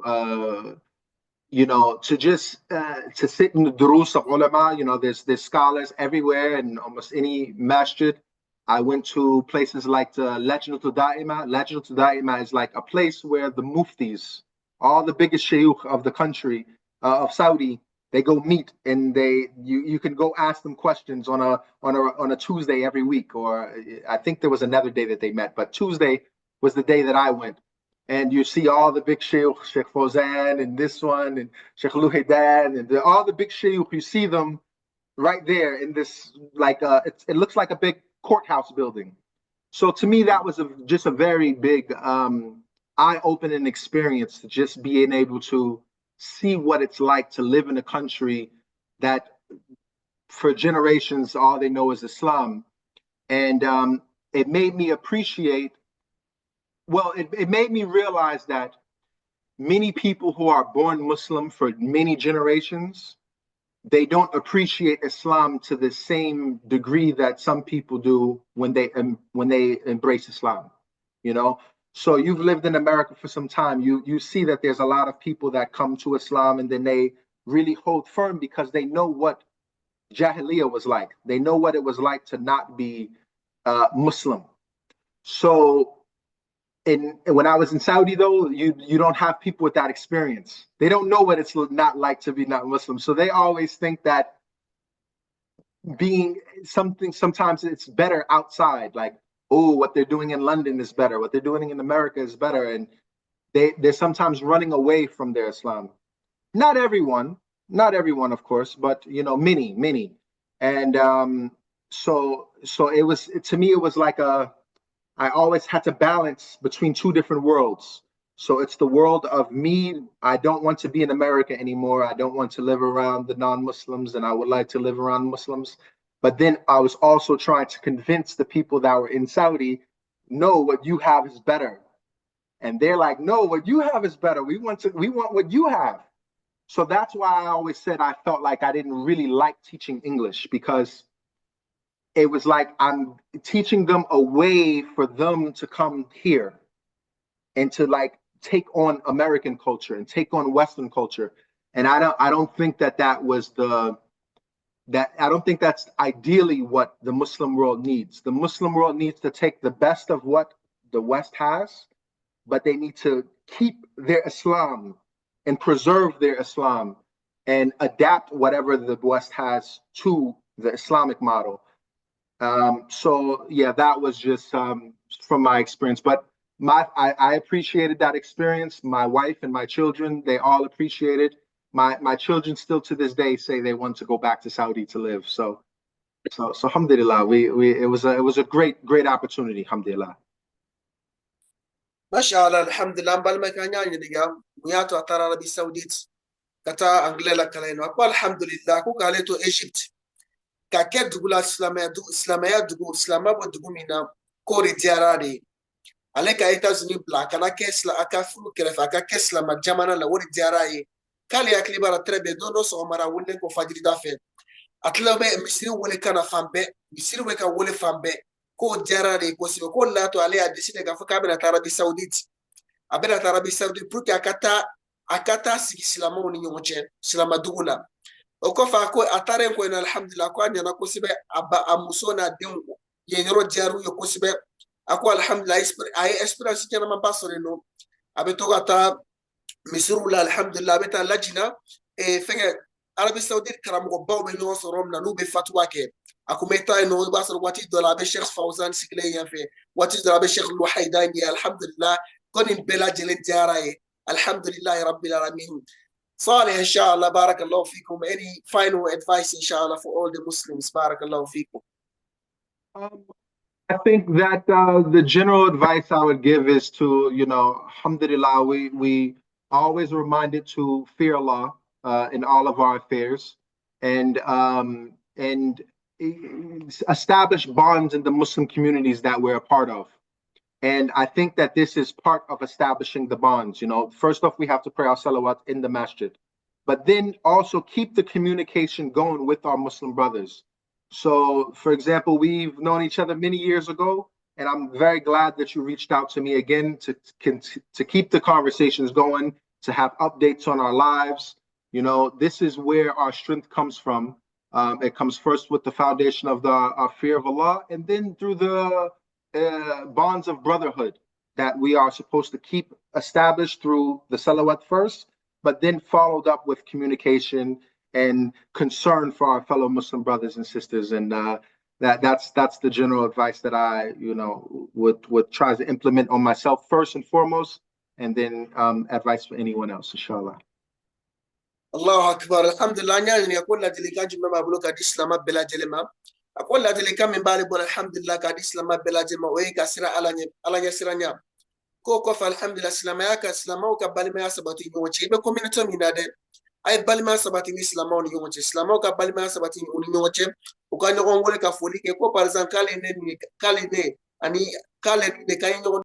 to just to sit in the durus of ulama. There's scholars everywhere in almost any masjid. I went to places like the Lajnatul Da'ima. Lajnatul Da'ima is like a place where the muftis, all the biggest shayukh of the country, of Saudi, they go meet, and you can go ask them questions on a Tuesday every week, or I think there was another day that they met, but Tuesday was the day that I went. And you see all the big shayukh, Sheikh Fawzan and this one, and Sheikh Luhaydan, and all the big shayukh, you see them right there in this, like, it looks like a big courthouse building. So to me, that was just a very big eye-opening experience, to just being able to see what it's like to live in a country that for generations, all they know is Islam. And it made me appreciate, well, it made me realize that many people who are born Muslim for many generations, they don't appreciate Islam to the same degree that some people do when they embrace Islam. So you've lived in America for some time. You see that there's a lot of people that come to Islam and then they really hold firm because they know what Jahiliyyah was like. They know what it was like to not be Muslim. So when I was in Saudi, though, you don't have people with that experience. They don't know what it's not like to be not Muslim. So they always think that being something, sometimes it's better outside. Like, oh, what they're doing in London is better. What they're doing in America is better. And they're sometimes running away from their Islam. Not everyone, of course, but many. And so it was, to me, it was like I always had to balance between two different worlds. So it's the world of me. I don't want to be in America anymore. I don't want to live around the non-Muslims, and I would like to live around Muslims. But then I was also trying to convince the people that were in Saudi, no, what you have is better. And they're like, no, what you have is better. We want what you have. So that's why I always said I felt like I didn't really like teaching English, because it was like I'm teaching them a way for them to come here and to like take on American culture and take on Western culture. And I don't think that was I don't think that's ideally what the Muslim world needs. The Muslim world needs to take the best of what the West has, but they need to keep their Islam and preserve their Islam and adapt whatever the West has to the Islamic model. So yeah, that was just from my experience. But I appreciated that experience. My wife and my children, they all appreciate it. My children still to this day say they want to go back to Saudi to live. So alhamdulillah, it was a great opportunity, alhamdulillah. Mashallah, alhamdulillah, bal makanya diga muyato atara Arabi Saudite kata anglela kaleno akwa alhamdulillah ku kaleto Egypt ka ke dugula islamaya dugu islamabo dugu mina kori diarari aleka États-Unis black kana ke aka fulu kelefa aka ke islama jamana la wori diarai kali akli bara trebe dono so mara wonne ko fajiri dafe atlabe misiri wole kana fambe misiri we ka wole fambe ko diarari ko sibe ko lato ale a décider ka faka bena Arabie Saoudite abena Arabie Saoudite pour que akata sigi islamo ni nyonche islama dugula okofa ko atare ko ina alhamdulillah ko anyana ko sibe aba amusona dengo yenro jaru yo ko sibe ako alhamdulillah ay experience kana man pasore no abeto gata misru la alhamdulillah beta lajina fenge Arabie Saoudite karamo baw be no sorom na no be fatwa ke akumeta no basar wati dola be Sheikh Fawzan sikle yafe wati dola be Sheikh Luhaydani alhamdulillah konin bela jelen jaraye alhamdulillah rabbil alamin. Salih, inshallah, barakallahu fikum. Any final advice, inshallah, for all the Muslims? Barakallahu fikum. I think that the general advice I would give is to, alhamdulillah, we always reminded to fear Allah in all of our affairs, and establish bonds in the Muslim communities that we're a part of. And I think that this is part of establishing the bonds. First off, we have to pray our salawat in the masjid, but then also keep the communication going with our Muslim brothers. So, for example, we've known each other many years ago, and I'm very glad that you reached out to me again to keep the conversations going to have updates on our lives. You know, this is where our strength comes from. It comes first with the foundation of our fear of Allah, and then through the bonds of brotherhood that we are supposed to keep established through the salawat first, but then followed up with communication and concern for our fellow Muslim brothers and sisters. And that's the general advice that I, would try to implement on myself first and foremost, and then advice for anyone else, inshallah. Allahu Akbar. Alhamdulillah, nyani yakula dilika jumma mabulu ka Islam bela jelema. Akola dilika mimbali bon alhamdulillah ka Islam bela jelema we ka sira alanya siranya. Ko fa alhamdulillah Islam ya ka Islam ka balima sabati ni wochi be community minade. Ay balima sabati ni Islam ni wochi. Islam ka balima sabati ni wochi. Ukanyo ngole ka foli ke ko par exemple kale ne ani kale ne kayo